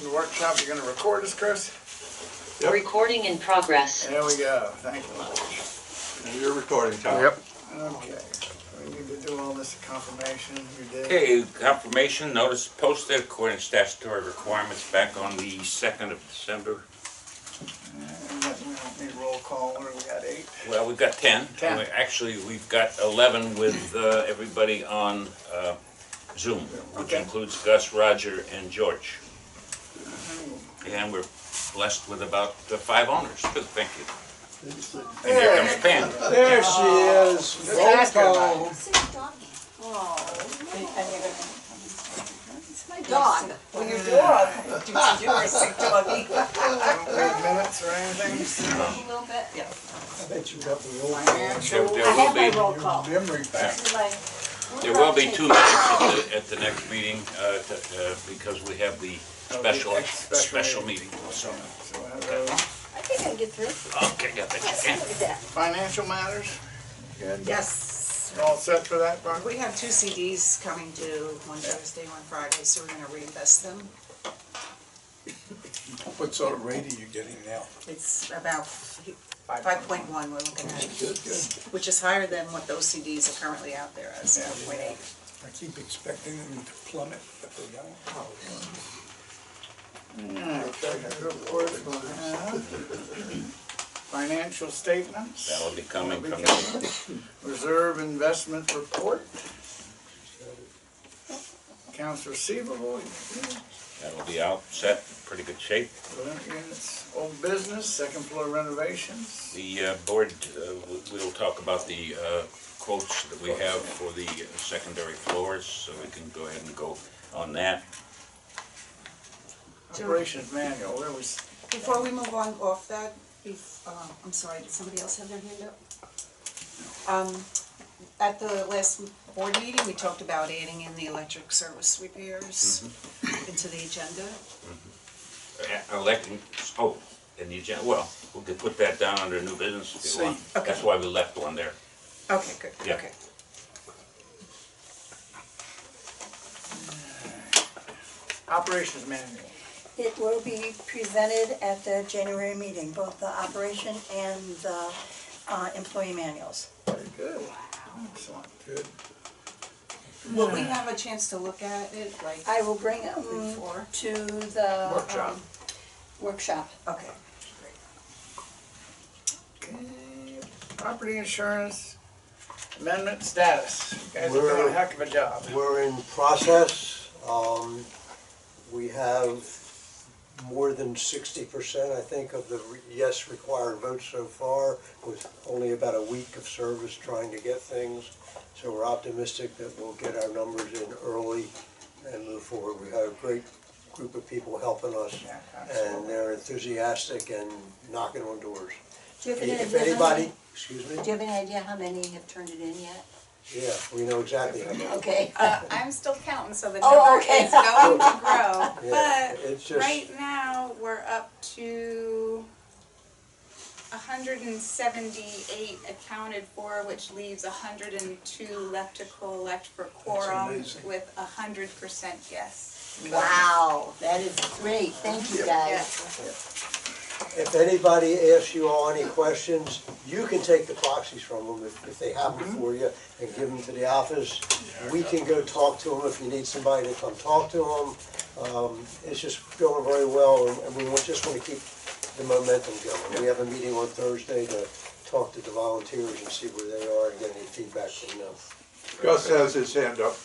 the workshop. You're going to record us, Chris? Yep. Recording in progress. There we go. Thank you much. You're recording, Tom. Yep. Okay. We need to do all this confirmation. We did. Okay, confirmation, notice posted according to statutory requirements back on the 2nd of December. And we don't need roll call. What do we got, 8? Well, we've got 10. 10. Actually, we've got 11 with everybody on Zoom, which Okay. includes Gus, Roger, and George. And we're blessed with about 5 owners, too. Thank you. And here comes Pam. There she is. Just ask her about it. It's my dog. Well, your dog. Do you are a sick doggy? Don't leave minutes or anything. A little bit. Yeah. I bet you got the roll Financial. I have my roll call. memory back. There will be 2 minutes at the next meeting because we have the special meeting. So, So, I think I can get through. okay, I bet you can. financial matters. Good. Yes. You're all set for that, Barb? We have 2 CDs coming due, one Thursday, one Friday, so we're gonna reinvest them. What sort of rate are you getting now? It's about 5.1 we're looking at, Good, good. which is higher than what those CDs are currently out there as, Yeah. 4.8. I keep expecting them to plummet, but they don't. Report. Financial statements. That'll be coming from the Reserve investment report. Accounts receivable. That'll be out, set, pretty good shape. Rent units. Old business, second floor renovations. The board, we'll talk about the quotes that we have for the secondary floors, so we can go ahead and go on that. Operations manual, where was, Before we move on off that, I'm sorry, did somebody else have their hand up? At the last board meeting, we talked about adding in the electric service repairs into the agenda. Electing, and the agenda, well, we could put that down under new business if you want. Okay. That's why we left one there. Okay, good, Yeah. okay. operations manual. It will be presented at the January meeting, both the operation and the employee manuals. Very good. Excellent. Good. Will we have a chance to look at it, like, I will bring them before? to the Workshop. workshop. Okay. Okay. Property insurance amendment status. You guys are doing a We're- heck of a job. We're in process. We have more than 60%, I think, of the yes required votes so far, with only about a week of service trying to get things. So we're optimistic that we'll get our numbers in early and move forward. We have a great group of people helping us, Yeah, and absolutely. they're enthusiastic and knocking on doors. Do you have any If idea? anybody, excuse me? Do you have any idea how many have turned it in yet? Yeah, we know exactly how many. Okay. I'm still counting, so the Oh, number okay. is going to grow. Yeah, But it's just, right now, we're up to 178 accounted for, which leaves 102 left to collect for quorum amazing. with 100% yes. Wow, that is great. Thank you, guys. if anybody asks you all any questions, you can take the proxies from them if they have them for you and give them to the office. We can go talk to them if you need somebody to come talk to them. It's just going very well, and we just want to keep the momentum going. We have a meeting on Thursday to talk to the volunteers and see where they are and get any feedback from them. Gus has his hand up.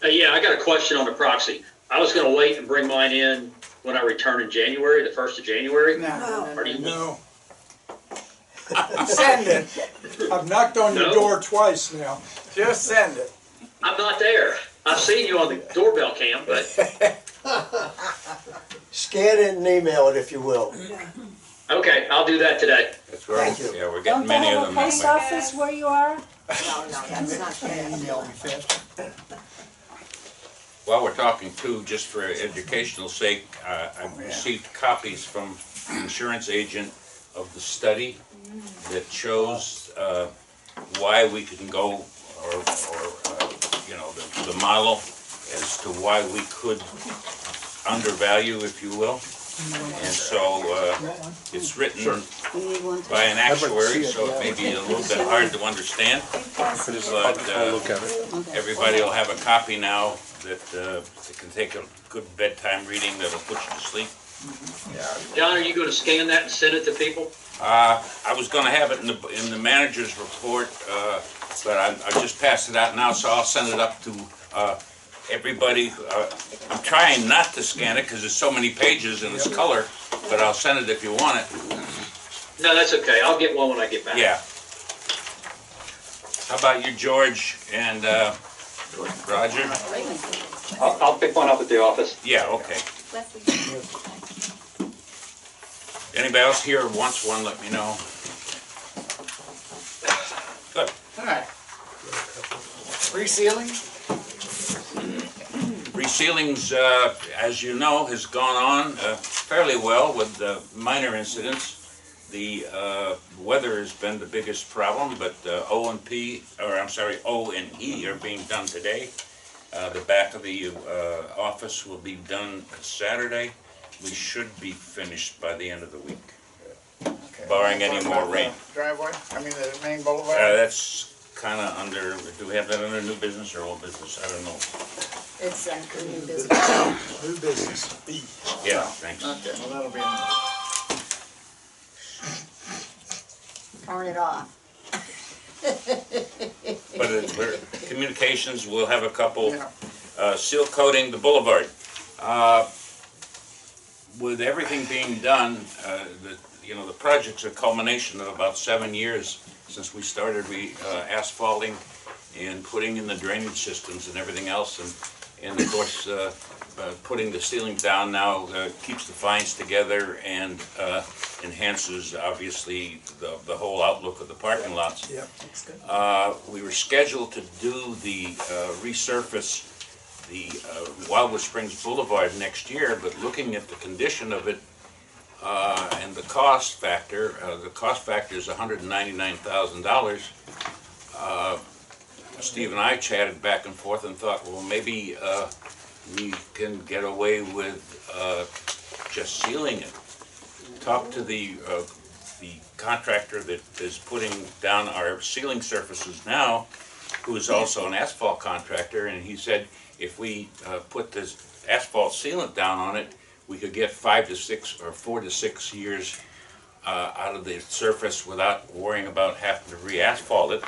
Yeah, I got a question on the proxy. I was gonna wait and bring mine in when I return in January, the 1st of January. No, Or do you- No, send it. I've knocked on your No? door twice now. Just send it. I'm not there. I've seen you on the doorbell cam, but Scan it and email it if you will. okay, I'll do that today. That's right. Thank you. Yeah, we're Don't getting they many of have a them that post way. office where you are? No, that's not fair. Email me faster. While we're talking too, just for educational sake, I've received copies from the insurance agent of the study that shows why we can go, or you know, the model as to why we could undervalue, if you will. And so it's written by an actuary, so it may be a little bit hard to understand. But everybody will have a copy now that they can take a good bedtime reading that'll put you to sleep. John, are you gonna scan that and send it to people? I was gonna have it in the manager's report, but I just passed it out now, so I'll send it up to everybody. I'm trying not to scan it because there's so many pages and it's color, but I'll send it if you want it. No, that's okay. I'll get one when I get back. Yeah. How about you, George and Roger? I'll pick one up at the office. Yeah, okay. Anybody else here wants one, let me know. Good. All right. Resealing? Resealing's, as you know, has gone on fairly well with minor incidents. The weather has been the biggest problem, but O and E are being done today. The back of the office will be done Saturday. We should be finished by the end of the week, Okay. barring any more rain. Driveway, I mean the main boulevard? That's kind of under, do we have that under new business or old business? I don't know. It's under new business. New business, B. Yeah, thanks. Okay, well that'll be, Turn it off. But communications, we'll have a couple. yeah. Seal coating the boulevard. With everything being done, the project's a culmination of about 7 years since we started asphalting and putting in the drainage systems and everything else. And of course, putting the ceilings down now keeps the fines together and enhances, obviously, the whole outlook of the parking lots. Yeah, that's good. We were scheduled to do the resurface the Wildewood Springs Boulevard next year, but looking at the condition of it and the cost factor is $199,000. Steve and I chatted back and forth and thought, well, maybe we can get away with just sealing it. Talked to the contractor that is putting down our ceiling surfaces now, who is also an asphalt contractor, and he said if we put this asphalt sealant down on it, we could get 5 to 6 or 4 to 6 years out of the surface without worrying about having to re-asphalt it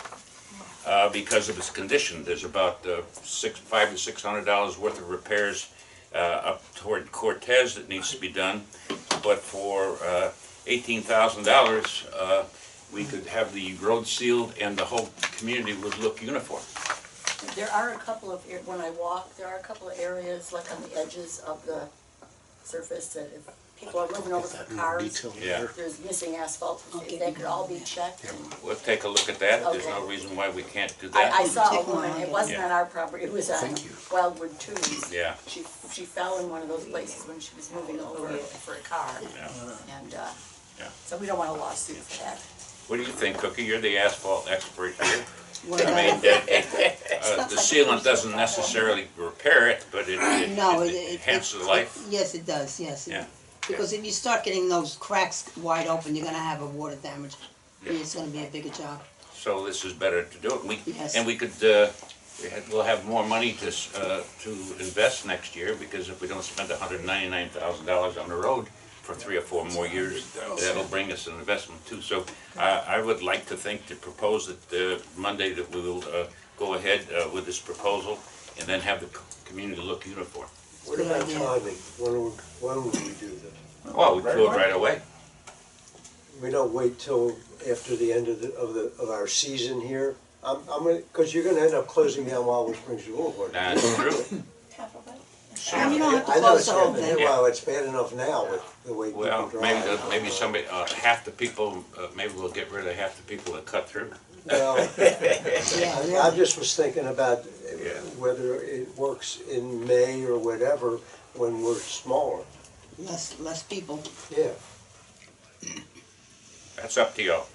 because of its condition. There's about $500 to $600 worth of repairs up toward Cortez that needs to be done, but for $18,000 we could have the road sealed and the whole community would look uniform. There are a couple of, when I walk, there are a couple of areas like on the edges of the surface that if people are moving over their cars, Yeah. there's missing asphalt, if they could all be checked. And We'll take a look at that. There's no Okay. reason why we can't do I that. saw a woman, it wasn't Yeah. on our property, it was on Wildewood too. Yeah. She fell in one of those places when she was moving over for a car. Yeah. And, Yeah. so we don't want a lawsuit for that. What do you think, Cookie? You're the asphalt expert here. Well, I mean, the sealant doesn't necessarily repair it, but it enhances life. Yes, it does, yes. Yeah. Because if you start getting those cracks wide open, you're gonna have a water damage. Yeah. It's gonna be a bigger job. So this is better to do it. Yes. And we could, we'll have more money to invest next year, because if we don't spend $199,000 on the road for 3 or 4 more years, that'll bring us an investment too. So I would like to propose that Monday that we will go ahead with this proposal and then have the community look uniform. What Good about idea. timing? When would we do this? Well, we do it right away. We don't wait till after the end of our season here? Because you're gonna end up closing down Wildwood Springs Boulevard. That's true. Half of it? And you don't have to I know close it's the whole getting, thing. well, it's bad enough now with the way people Well, drive. maybe somebody, half the people, maybe we'll get rid of half the people that cut through. Well, Yeah, I just was thinking about Yeah. whether it works in May or whatever when we're smaller. less people. Yeah. That's up to y'all.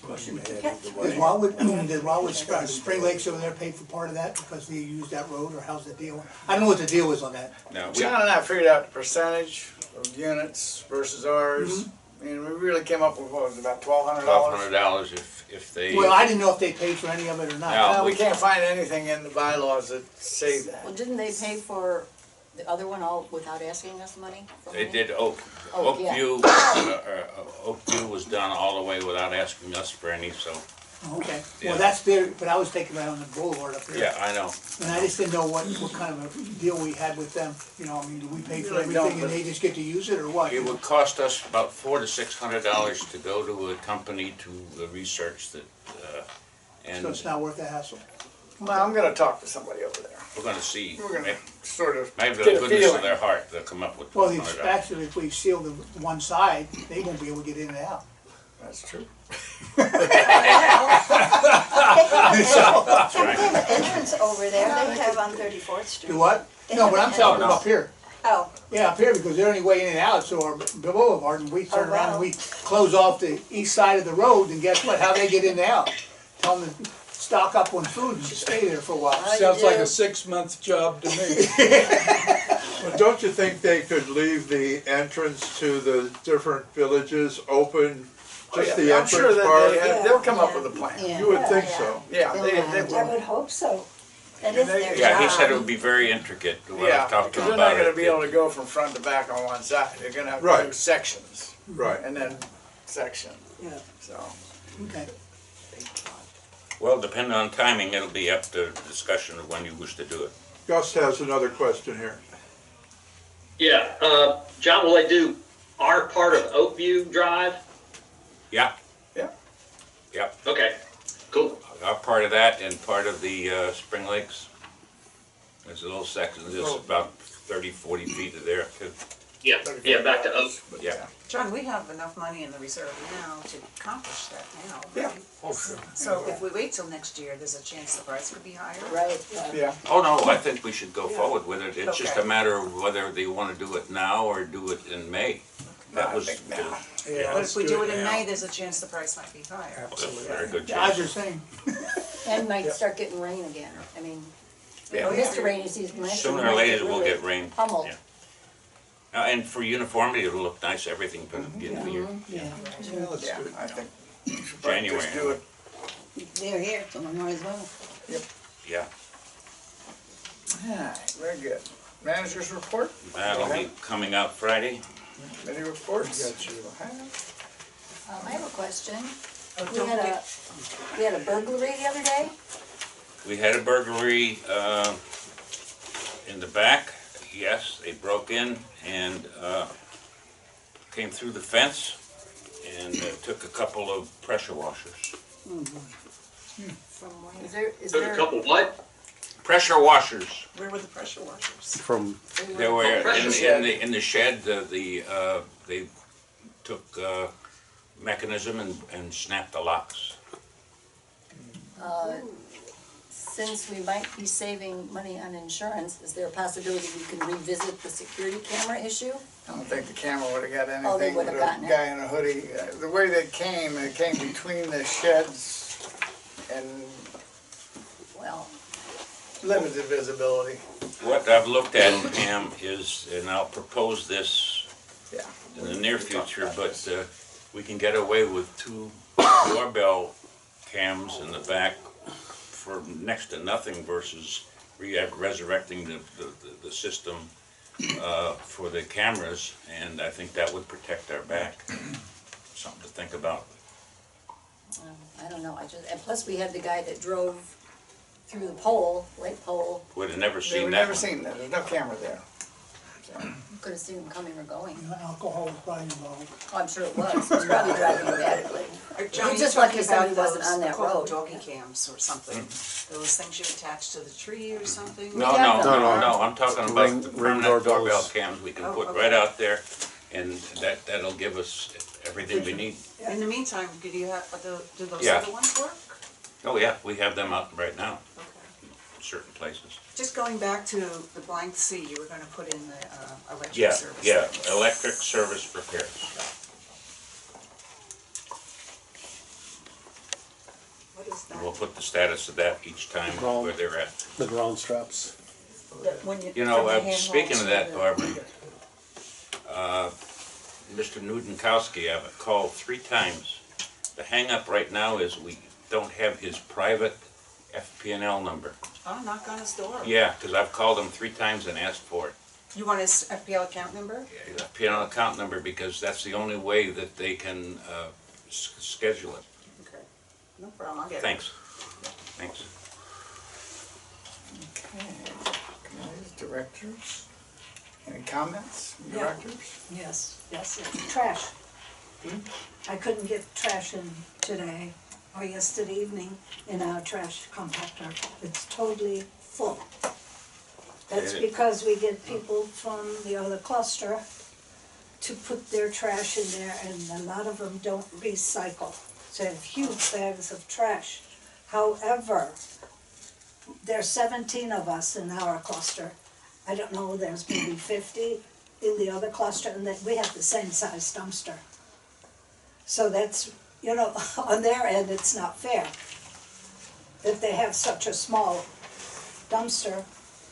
Question Okay. Did Wildwood Spring Lakes over there pay for part of that because they used that road, or how's the deal? I don't know what the deal is on that. No, John and I figured out the percentage of units versus ours, and we really came up with, what was it, about $1,200? $1,200 if they. Well, I didn't know if they paid for any of it or not. No. No, we can't find anything in the bylaws that say that. Well, didn't they pay for the other one all without asking us money? They did Oak Yeah. View, Oak View was done all the way without asking us for any, so, Okay, Yeah. well, that's there, but I was thinking about on the boulevard up there. yeah, I know. And I just didn't know what kind of a deal we had with them, you know, I mean, do we pay for Really don't, everything and they just get to use it, or what? It would cost us about $400 to $600 to go to a company to research that, and So it's not worth the hassle. Well, I'm gonna talk to somebody over there. we're gonna see. We're gonna sort of Maybe the get a goodness feeling. of their heart, they'll come up with Well, $1,200. actually, if we seal the one side, they won't be able to get in and out. That's true. They have an entrance over there, they have on 34th Street. Do what? They No, have but an I'm talking entrance. up here. Oh, Yeah, up here, because they're only way in and out, so our boulevard, and we turn Oh, around wow. and we close off the east side of the road, and guess what? How they get in and out? Tell them to stock up on food and stay there for a while. you Sounds like do. a 6-month job to me. Well, don't you think they could leave the entrance to the different villages open? Just the I'm sure entrance that part? they'll come up with a plan. Yeah. You would think Yeah. so. Yeah, they I will. would hope so. That is their job. Yeah, he said it would be very intricate, when Yeah, I talked to because him they're not about gonna it. be able to go from front to back on one side. They're gonna have to do Right. sections, Right. and then section, Yeah, so. okay. Well, depending on timing, it'll be up to discussion of when you wish to do it. Gus has another question here. Yeah, John, will they do our part of Oakview Drive? Yeah. Yeah. Yep, Okay, cool. part of that and part of the Spring Lakes. There's a little section, just about 30, 40 feet of there, too. Yeah, back to Oak. Yeah. John, we have enough money in the reserve now to accomplish that now, Yeah. right? So if we wait till next year, there's a chance the price could be higher? Right, Yeah. Oh, no, I think we should go forward with it. It's just a Okay. matter of whether they want to do it now or do it in May. That I was think now. But if we do it in May, there's a chance the price might be higher. a very good As chance. you're saying, and might start getting rain again, I mean, Yeah. we missed the rainy season last year. Sooner or later, we'll get rain. Pummeled. Yeah. And for uniformity, it'll look nice, everything for the beginning of the year. yeah. Yeah, I think we should probably January. just do it. They're here, so we might as well. Yeah, Alright, very good. Manager's report? that'll be coming out Friday. Any reports? I have a question. Oh, We don't had forget- we had a burglary the other day. We had a burglary in the back. Yes, they broke in and came through the fence and took a couple of pressure washers. Is Took a there, couple what? Pressure washers. Where were the pressure washers? They were pressure in the shed. They took mechanism and snapped the locks. since we might be saving money on insurance, is there a possibility we can revisit the security camera issue? I don't think the camera would've got Oh, they anything with would've a gotten it. guy in a hoodie. The way they came, it came between the sheds and Well, limited visibility. What I've looked at, Pam, is, and I'll propose this Yeah. in the near future, but we can get away with 2 doorbell cams in the back for next to nothing versus resurrecting the system for the cameras, and I think that would protect our back. Something to think about. I don't know, and plus we had the guy that drove through the pole, light pole, Would have never They seen were that never one. seen that. There's no camera there. could have seen him coming or going. Alcohol was probably involved. Oh, I'm sure it was, he was probably driving erratically. John, He you're just lucky talking somebody about wasn't on that road. doggy cams or something, those things you attach to the tree or something? No, got no, them. no, I'm talking about the permanent doorbell doorbells. cams we can Oh, put okay. right out there, and that'll give us everything we need. In the meantime, do those Yeah. other ones work? Oh, yeah, we have them out right now, Okay. in certain places. Just going back to the blank C, you were gonna put in the electric Yeah, service. yeah, electric service repairs. And we'll put the status of that each time where they're at. The ground straps. When You know, from the hand speaking of walls that, to the- Barbara, Mr. Nudenkowski, I've called 3 times. The hang-up right now is we don't have his private FP&L number. I'll knock on his door. Yeah, because I've called him 3 times and asked for it. You want his FPL account number? FP&L account number, because that's the only way that they can schedule it. Okay. No problem, I'll get it. Thanks. Thanks. Okay, guys, directors, any comments, from directors? Yes, trash. I couldn't get trash in today or yesterday evening in our trash compactor. It's totally full. That's because we get people from the other cluster to put their trash in there, and a lot of them don't recycle. So they have huge bags of trash. However, there's 17 of us in our cluster. I don't know, there's maybe 50 in the other cluster, and that we have the same size dumpster. So that's, you know, on their end, it's not fair that they have such a small dumpster,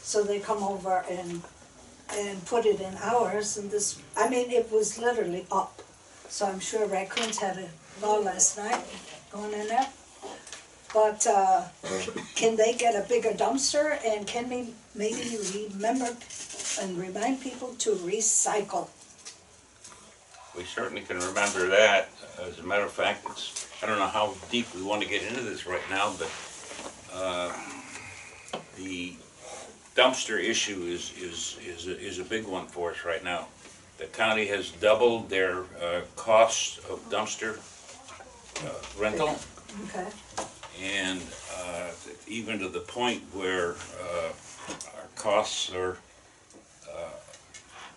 so they come over and put it in ours, and this, I mean, it was literally up. So I'm sure raccoons had a ball last night going in there. But can they get a bigger dumpster, and can we maybe remember and remind people to recycle? We certainly can remember that. As a matter of fact, I don't know how deep we want to get into this right now, but the dumpster issue is a big one for us right now. The county has doubled their cost of dumpster rental. Okay. And even to the point where our costs are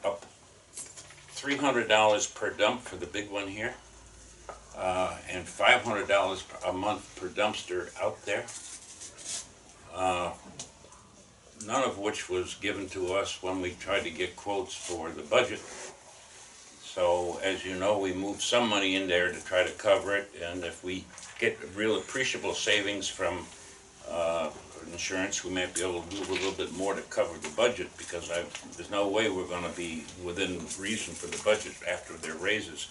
up $300 per dump for the big one here, and $500 a month per dumpster out there. None of which was given to us when we tried to get quotes for the budget. So, as you know, we moved some money in there to try to cover it, and if we get real appreciable savings from insurance, we might be able to do a little bit more to cover the budget, because there's no way we're going to be within reason for the budget after their raises.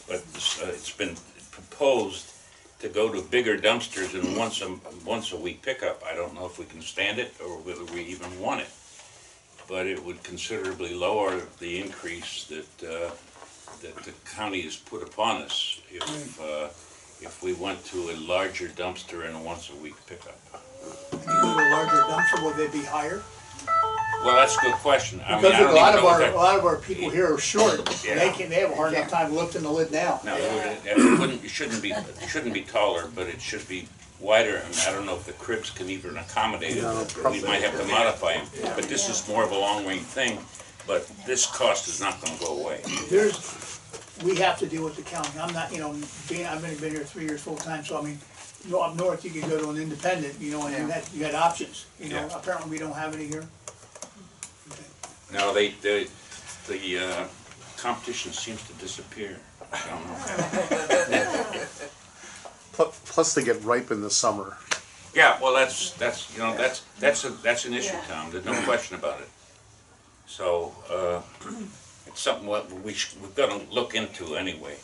But it's been proposed to go to bigger dumpsters and once a week pickup. I don't know if we can stand it or whether we even want it, but it would considerably lower the increase that the county has put upon us if we went to a larger dumpster and a once a week pickup. If you go to a larger dumpster, would they be higher? Well, that's a good question. I mean, Because I don't a lot even of know what a lot of our people here are short, Yeah. they have a hard enough time lifting the lid down. No, it shouldn't be taller, but it should be wider, and I don't know if the cribs can even accommodate it. We might have to modify them, but this is more of a long-range thing, but this cost is not gonna go away. We have to deal with the county. I'm not, I've been here 3 years full-time, so I mean, you go up north, you can go to an independent, and you got options, Yeah. Apparently we don't have any here. No, the competition seems to disappear. I don't know. Plus they get ripe in the summer. Yeah, well, that's an issue, Tom. There's no question about it. So it's something we've got to look into anyway.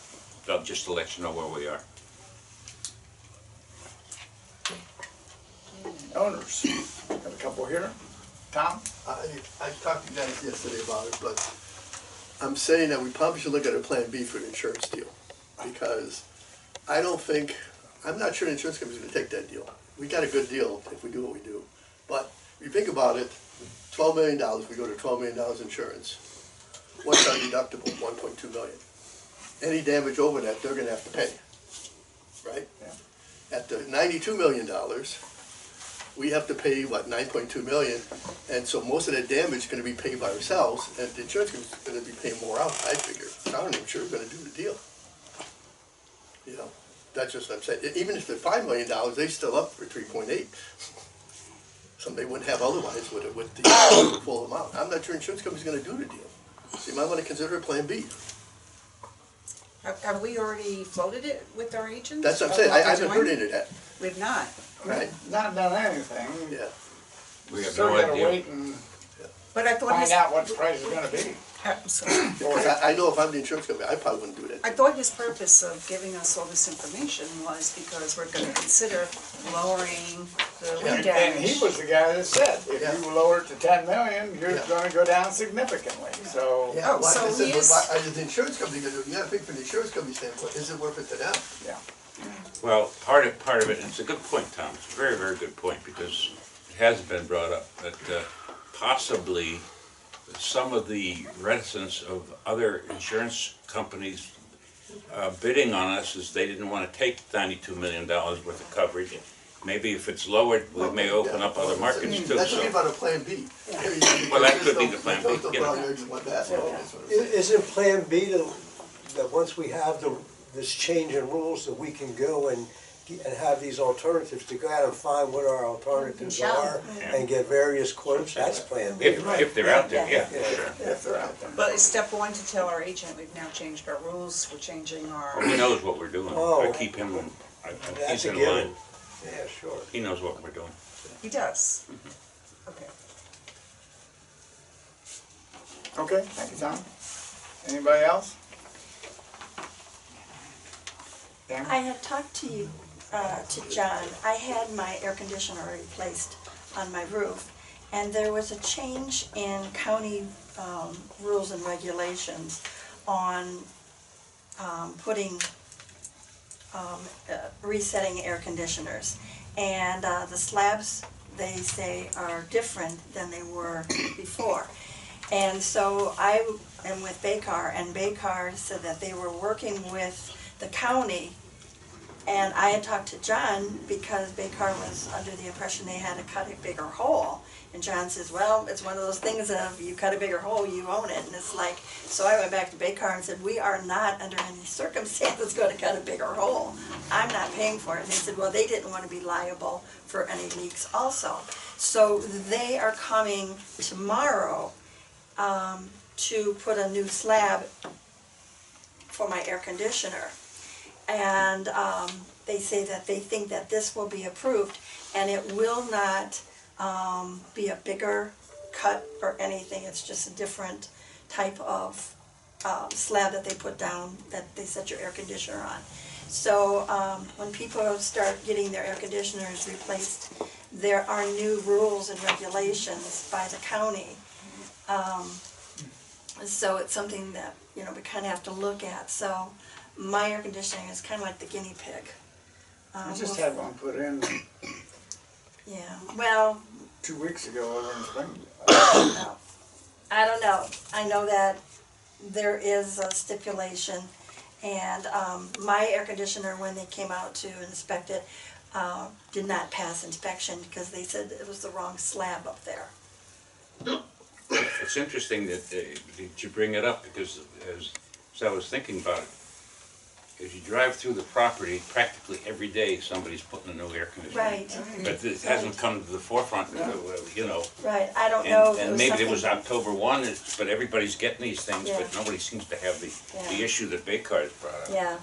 Just to let you know where we are. Owners, got a couple here. Tom? I talked to Dennis yesterday about it, but I'm saying that we probably should look at a plan B for the insurance deal. Because I'm not sure the insurance company's gonna take that deal. We got a good deal if we do what we do. But if you think about it, $12 million, we go to $12 million insurance. What's our deductible? $1.2 million. Any damage over that, they're gonna have to pay, right? Yeah. At the $92 million, we have to pay, $9.2 million, and so most of that damage is gonna be paid by ourselves, and the insurance company's gonna be paying more out, I figure. I'm not even sure we're gonna do the deal. That's just what I'm saying. Even if they're $5 million, they still up for 3.8. Something they wouldn't have otherwise with the full amount. I'm not sure insurance company's gonna do the deal. So you might wanna consider a plan B. Have we already floated it with our agents? That's what I'm of saying, what I we're haven't heard doing? any of that, We've not. right? Not done anything. Yeah. We have Still no gotta idea. wait and But I thought find his, out what the price is gonna be. I'm sorry. Because I know if I'm the insurance company, I probably wouldn't do that. I thought his purpose of giving us all this information was because we're gonna consider lowering the wind And he damage. was the guy that said, if Yeah. you lower it to 10 million, you're Yeah. gonna go down significantly, so. Yeah, Oh, well, so I said, he but is- why, is the insurance company gonna do it? You gotta think from the insurance company standpoint, is it worth it to them? Yeah. Well, part of it, and it's a good point, Tom, it's a very, very good point, because it hasn't been brought up, that possibly some of the reticence of other insurance companies bidding on us is they didn't want to take $92 million worth of coverage. Maybe if it's lowered, we may open up other markets too, That's so. what about a plan B. Well, that could be the plan B, Don't you put all know. your eggs in one basket, that's what I'm saying. Isn't Plan B that once we have this change in rules, that we can go and have these alternatives, to go out and find what our alternatives are and get various quotes? That's Plan B. If they're out there, yeah, Yeah. sure. If they're out there. But it's step one to tell our agent, we've now changed our rules, we're changing our, Well, he knows what we're doing. Oh. I keep him, That's he's a in given. line. Yeah, sure. He knows what we're doing. he does. Okay. Okay, thank you, Tom. Anybody else? Dan? I had talked to you, to John. I had my air conditioner replaced on my roof, and there was a change in county rules and regulations on putting, resetting air conditioners. And the slabs, they say, are different than they were before. And so I am with Baycar, and Baycar said that they were working with the county. And I had talked to John because Baycar was under the impression they had to cut a bigger hole. And John says, well, it's one of those things of you cut a bigger hole, you own it. And it's like, so I went back to Baycar and said, we are not under any circumstances going to cut a bigger hole. I'm not paying for it. And they said, well, they didn't want to be liable for any leaks also. So they are coming tomorrow to put a new slab for my air conditioner. And they say that they think that this will be approved, and it will not be a bigger cut or anything. It's just a different type of slab that they put down, that they set your air conditioner on. So when people start getting their air conditioners replaced, there are new rules and regulations by the county. So it's something that, you know, we kind of have to look at. So my air conditioning is kind of like the guinea pig. I just had one put in Yeah, well, 2 weeks ago over in Springfield. no. I don't know. I know that there is a stipulation, and my air conditioner, when they came out to inspect it, did not pass inspection because they said it was the wrong slab up there. It's interesting that you bring it up, because as I was thinking about it, as you drive through the property, practically every day somebody's putting a new air conditioner. Right. But it hasn't come to the forefront, you know. Right, I don't know if it And was maybe it was something- October 1, but everybody's getting these things, Yeah. but nobody seems to have the Yeah. issue that Baycar's brought up. Yeah,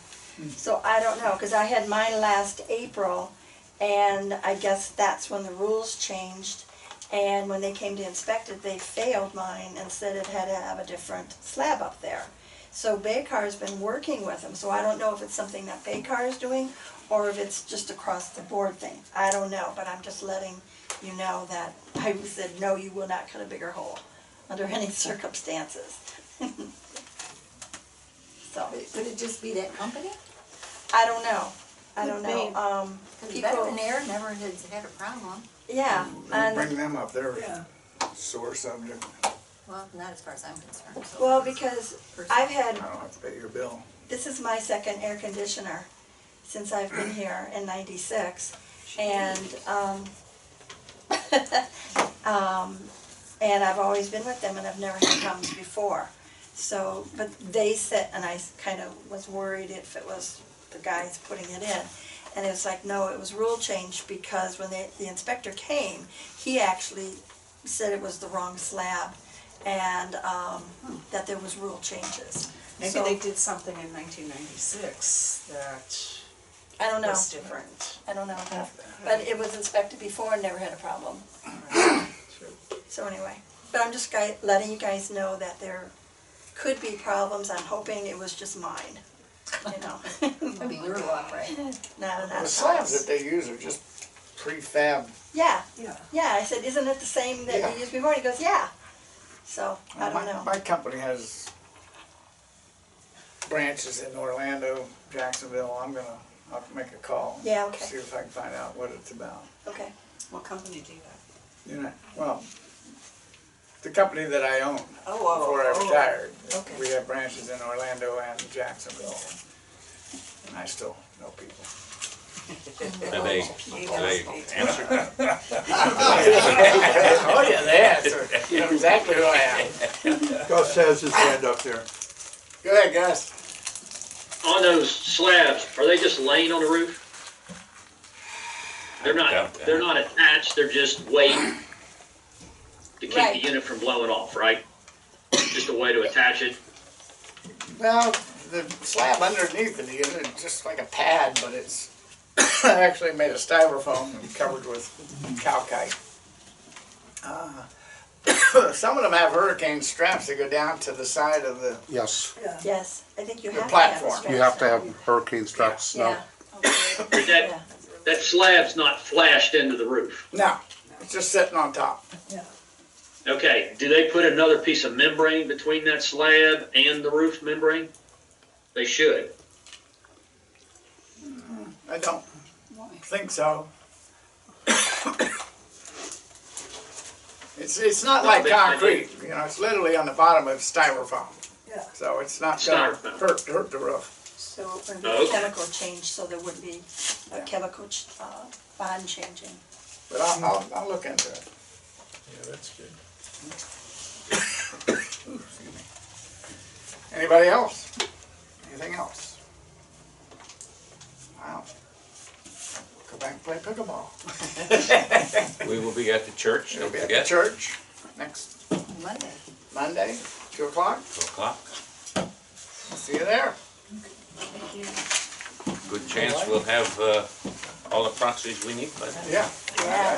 so I don't know, because I had mine last April, and I guess that's when the rules changed. And when they came to inspect it, they failed mine and said it had to have a different slab up there. So Baycar's been working with them, so I don't know if it's something that Baycar is doing, or if it's just across the board thing. I don't know, but I'm just letting you know that I said, no, you will not cut a bigger hole under any circumstances. So, Could it just be that company? I don't know. I don't know. Because Veteran Air never has had a problem. Yeah, Bring and, them up, they're sore subject. Well, not as far as I'm concerned. So well, because I've I had, don't have to pay your bill. this is my second air conditioner since I've been here in '96. And, and I've always been with them, and I've never had problems before. So, but they said, and I kind of was worried if it was the guys putting it in. And it was like, no, it was rule change, because when the inspector came, he actually said it was the wrong slab. and, that there was rule changes. Maybe So, they did something in 1996 that I don't know, was different. I don't know, but it was inspected before and never had a problem. So anyway, but I'm just letting you guys know that there could be problems. I'm hoping it was just mine, you know. Maybe your luck, right? Not The slabs that they use are just prefab. Yeah, Yeah. yeah, I said, isn't it the same that Yeah. you used before? And he goes, yeah. So, I don't know. My company has branches in Orlando, Jacksonville. I'll make a call. Yeah, okay. See if I can find out what it's about. Okay. What company do that? You know, well, the company that I own Oh, before I retired. Okay. We have branches in Orlando and Jacksonville. And I still know people. Do they answer? Oh, yeah, they answer. You know exactly who I am. Gus has his hand up there. Go ahead, Gus. On those slabs, are they just laying on the roof? They're doubt not, that. they're not attached, they're just waiting to keep Right. the unit from blowing off, right? Just a way to attach it. Well, the slab underneath it is just like a pad, but it's actually made of styrofoam and covered with calcite. Some of them have hurricane straps that go down to the side of the, Yes, Yes, I think you The have to have a platform. strap. you have to have hurricane straps now. Yeah, But yeah. that slab's not flashed into the roof. no, it's just sitting on top. Okay, do they put another piece of membrane between that slab and the roof membrane? They should. I don't think so. It's not like concrete, you know, it's literally on the bottom of styrofoam. Yeah. So it's not gonna Styrofoam. hurt the roof. So it wouldn't be Okay. a chemical change, so there wouldn't be a chemical bond changing. But I'll look into it. Yeah, that's good. Anybody else? Anything else? Wow. Go back and play pickleball. We will be at the church, We'll don't be at the forget, church next Monday. Monday, 2 o'clock. 2 o'clock. See you there. Good chance we'll have all the proxies we need by then. Yeah. Yeah.